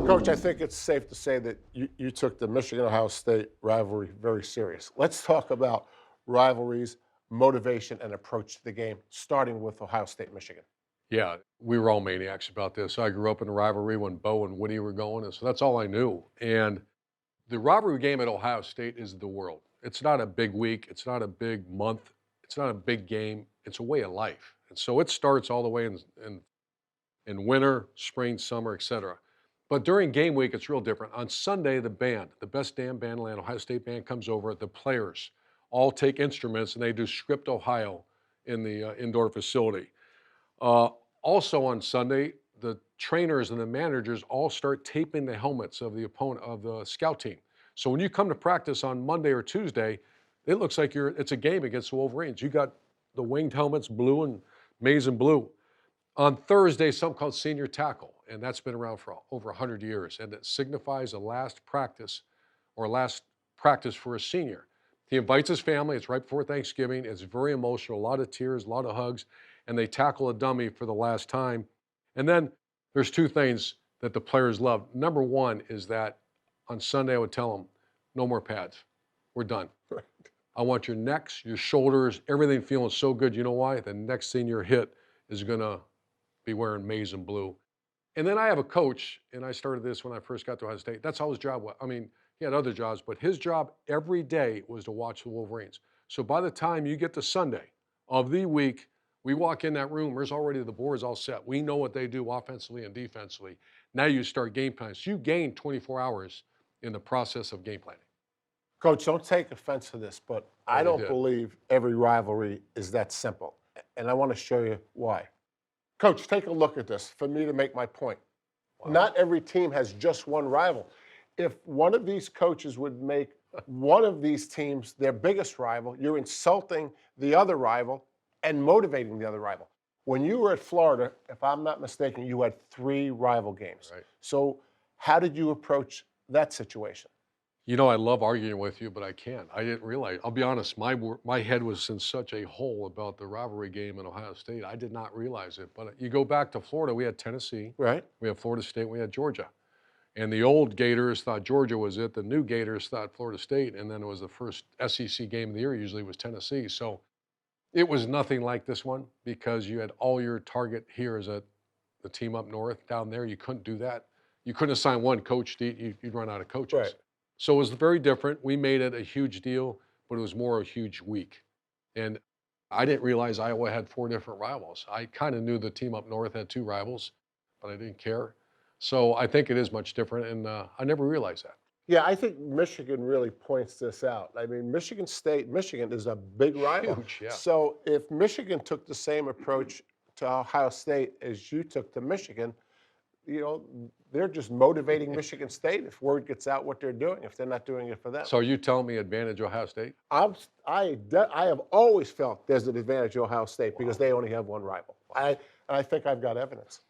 Coach, I think it's safe to say that you took the Michigan-Ohio State rivalry very serious. Let's talk about rivalries, motivation, and approach to the game, starting with Ohio State-Michigan. Yeah, we were all maniacs about this. I grew up in the rivalry when Bo and Woody were going, and so that's all I knew. And the rivalry game at Ohio State is the world. It's not a big week. It's not a big month. It's not a big game. It's a way of life. And so it starts all the way in winter, spring, summer, etc. But during game week, it's real different. On Sunday, the band, the best damn band in the land, Ohio State band, comes over. The players all take instruments and they do Script Ohio in the indoor facility. Uh, Also on Sunday, the trainers and the managers all start taping the helmets of the opponent of the scout team. So when you come to practice on Monday or Tuesday, it looks like it's a game against the Wolverines. You got the winged helmets, blue and maize and blue. On Thursday, something called senior tackle, and that's been around for over 100 years, and it signifies the last practice for a senior. He invites his family. It's right before Thanksgiving. It's very emotional, a lot of tears, a lot of hugs, and they tackle a dummy for the last time. And then there's two things that the players love. Number one is that on Sunday, I would tell them, no more pads. We're done. I want your necks, your shoulders, everything feeling so good. You know why? The next senior hit is going to be wearing maize and blue. And then I have a coach, and I started this when I first got to Ohio State. That's how his job was. I mean, he had other jobs, but his job every day was to watch the Wolverines. So by the time you get to Sunday of the week, we walk in that room, there's already the boards all set. We know what they do offensively and defensively. Now you start game planning. So you gain 24 hours in the process of game planning. Coach, don't take offense to this, but I they don't did. believe every rivalry is that simple. And I want to show you why. Coach, take a look at this for me to make my point. Wow. Not every team has just one rival. If one of these coaches would make one of these teams their biggest rival, you're insulting the other rival and motivating the other rival. When you were at Florida, if I'm not mistaken, you had 3 rival games. Right. So how did you approach that situation? You know, I love arguing with you, but I can't. I didn't realize. I'll be honest. My head was in such a hole about the rivalry game in Ohio State. I did not realize it. But you go back to Florida, we had Tennessee, Right. we had Florida State, we had Georgia, and the old Gators thought Georgia was it. The new Gators thought Florida State, and then it was the first SEC game of the year. Usually was Tennessee. So it was nothing like this one because you had all your target here as the team up north. Down there, you couldn't do that. You couldn't assign one coach to you'd run out of coaches. Right. So it was very different. We made it a huge deal, but it was more a huge week. And I didn't realize Iowa had 4 different rivals. I kind of knew the team up north had 2 rivals, but I didn't care. So I think it is much different, and I never realized that. Yeah, I think Michigan really points this out. I mean, Michigan is a big rival. Huge, yeah. So if Michigan took the same approach to Ohio State as you took to Michigan, you know, they're just motivating Michigan State if word gets out what they're doing, if they're not doing it for them. So are you telling me advantage Ohio State? I have always felt there's an advantage to Ohio State because they only have one rival. I think I've got evidence.